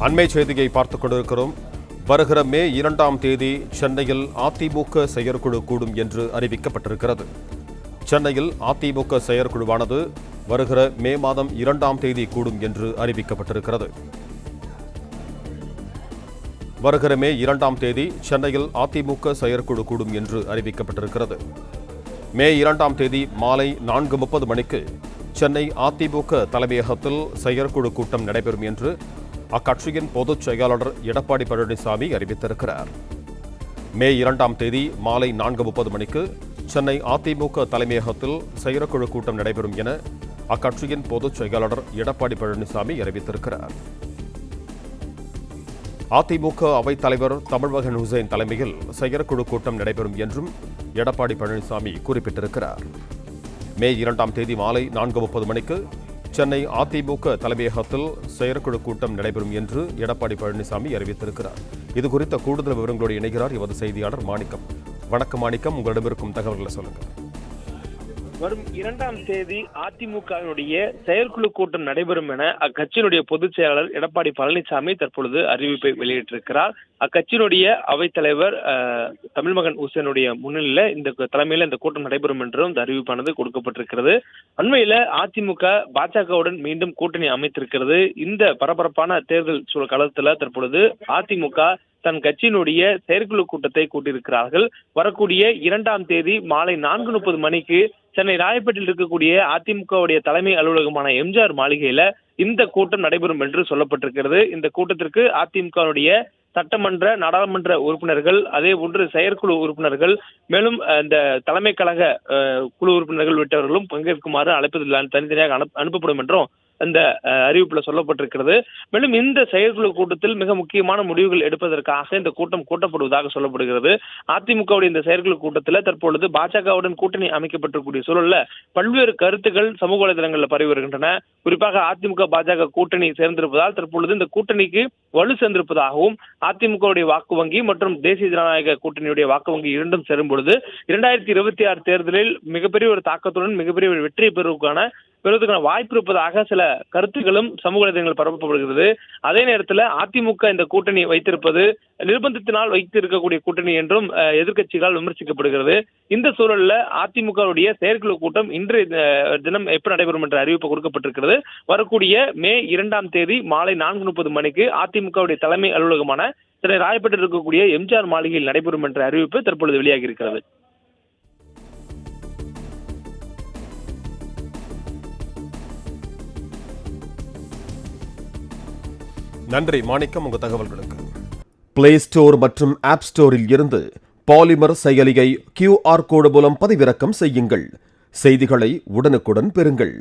அண்மை செய்தியை பார்த்துக் கொண்டிருக்கிறோம். வருகிற மே 2ஆம் தேதி சென்னையில் அதிமுக செயற்குழு கூடும் என்று அறிவிக்கப்பட்டிருக்கிறது. சென்னையில் அதிமுக செயற்குழுவானது வருகிற மே மாதம் 2ஆம் தேதி கூடும் என்று அறிவிக்கப்பட்டிருக்கிறது. வருகிற மே 2ஆம் தேதி சென்னையில் அதிமுக செயற்குழு கூடும் என்று அறிவிக்கப்பட்டிருக்கிறது. மே 2ஆம் தேதி மாலை 4:30 மணிக்கு சென்னை அதிமுக தலைமையகத்தில் செயற்குழு கூட்டம் நடைபெறும் என்று அக்கட்சியின் பொதுச் செயலாளர் எடப்பாடி பழனிசாமி அறிவித்திருக்கிறார். மே 2ஆம் தேதி மாலை 4:30 மணிக்கு சென்னை அதிமுக தலைமையகத்தில் செயற்குழு கூட்டம் நடைபெறும் என அக்கட்சியின் பொதுச் செயலாளர் எடப்பாடி பழனிசாமி அறிவித்திருக்கிறார். அதிமுக அவைத் தலைவர் தமிழ்மகன் ஹுசைன் தலைமையில் செயற்குழு கூட்டம் நடைபெறும் என்றும் எடப்பாடி பழனிசாமி குறிப்பிட்டிருக்கிறார். மே 2ஆம் தேதி மாலை 4:30 மணிக்கு சென்னை அதிமுக தலைமையகத்தில் செயற்குழு கூட்டம் நடைபெறும் என்று எடப்பாடி பழனிசாமி அறிவித்திருக்கிறார். இது குறித்த கூடுதல் விவரங்களோடு இணைகிறார் எமது செய்தியாளர் மாணிக்கம். வணக்கம் மாணிக்கம், உங்களிடம் இருக்கும் தகவல்களை சொல்லுங்கள். வரும் 2ஆம் தேதி அதிமுகவினுடைய செயற்குழு கூட்டம் நடைபெறும் என அக்கட்சியினுடைய பொதுச் செயலாளர் எடப்பாடி பழனிசாமி தற்பொழுது அறிவிப்பை வெளியிட்டிருக்கிறார். அக்கட்சியினுடைய அவைத்தலைவர் தமிழ்மகன் ஹுசைனுடைய முன்னிலையில இந்த தலைமையில இந்த கூட்டம் நடைபெறும் என்றும் இந்த அறிவிப்பானது கொடுக்கப்பட்டிருக்கிறது. அண்மையில அதிமுக பாஜகவுடன் மீண்டும் கூட்டணி அமைத்திருக்கிறது. இந்த பரபரப்பான தேர்தல் சூழல் களத்துல தற்பொழுது அதிமுக தன் கட்சியினுடைய செயற்குழு கூட்டத்தை கூட்டியிருக்கிறார்கள். வரக்கூடிய 2ஆம் தேதி மாலை 4:30 மணிக்கு சென்னை ராயப்பேட்டையில் இருக்கக்கூடிய அதிமுகவுடைய தலைமை அலுவலகமான எம்ஜிஆர் மாளிகையில இந்த கூட்டம் நடைபெறும் என்று சொல்லப்பட்டிருக்கிறது. இந்த கூட்டத்திற்கு அதிமுகவுடைய சட்டமன்ற நாடாளுமன்ற உறுப்பினர்கள், அதே போன்று செயற்குழு உறுப்பினர்கள், மேலும் இந்த தலைமை கழக குழு உறுப்பினர்கள் உள்ளிட்டவர்களும் பங்கேற்குமாறு அழைப்பதில் தனித்தனியாக அனுப்பப்படும் என்றும் இந்த அறிவிப்புல சொல்லப்பட்டிருக்கிறது. மேலும் இந்த செயற்குழு கூட்டத்தில் மிக முக்கியமான முடிவுகள் எடுப்பதற்காக இந்த கூட்டம் கூட்டப்படுவதாக சொல்லப்படுகிறது. அதிமுகவுடைய இந்த செயற்குழு கூட்டத்தில் தற்பொழுது பாஜகவுடன் கூட்டணி அமைக்கப்பட்டிருக்கூடிய சூழல்ல பல்வேறு கருத்துக்கள் சமூக வலைதளங்களில் பரவி வருகின்றன. குறிப்பாக அதிமுக பாஜக கூட்டணி சேர்ந்திருப்பதால் தற்பொழுது இந்த கூட்டணிக்கு வலு சேர்ந்திருப்பதாகவும், அதிமுகவுடைய வாக்கு வங்கி மற்றும் தேசிய ஜனநாயக கூட்டணியுடைய வாக்கு வங்கி இரண்டும் சேரும் பொழுது 2026 தேர்தலில் மிகப்பெரிய ஒரு தாக்கத்துடன் மிகப்பெரிய ஒரு வெற்றியை பெறுவதற்கான வாய்ப்பு இருப்பதாக சில கருத்துக்களும் சமூக வலைதளங்கள் பரப்பப்படுகிறது. அதே நேரத்தில் அதிமுக இந்த கூட்டணி வைத்திருப்பது நிர்பந்தத்தினால் வைத்திருக்கக்கூடிய கூட்டணி என்றும் எதிர்க்கட்சிகளால் விமர்சிக்கப்படுகிறது. இந்த சூழலில் அதிமுகவுடைய செயற்குழு கூட்டம் இன்றைய தினம் எப்ப நடைபெறும் என்ற அறிவிப்பு கொடுக்கப்பட்டிருக்கிறது. வரக்கூடிய மே 2ஆம் தேதி மாலை 4:30 மணிக்கு அதிமுகவுடைய தலைமை அலுவலகமான சென்னை ராயப்பேட்டையில் இருக்கக்கூடிய எம்ஜிஆர் மாளிகையில் நடைபெறும் என்ற அறிவிப்பு தற்பொழுது வெளியாகி இருக்கிறது. நன்றி மாணிக்கம், உங்கள் தகவல்களுக்கு. பிளே ஸ்டோர் மற்றும் ஆப் ஸ்டோரில் இருந்து பாலிமர் செயலியை QR கோடு மூலம் பதிவிறக்கம் செய்யுங்கள். செய்திகளை உடனுக்குடன் பெறுங்கள்.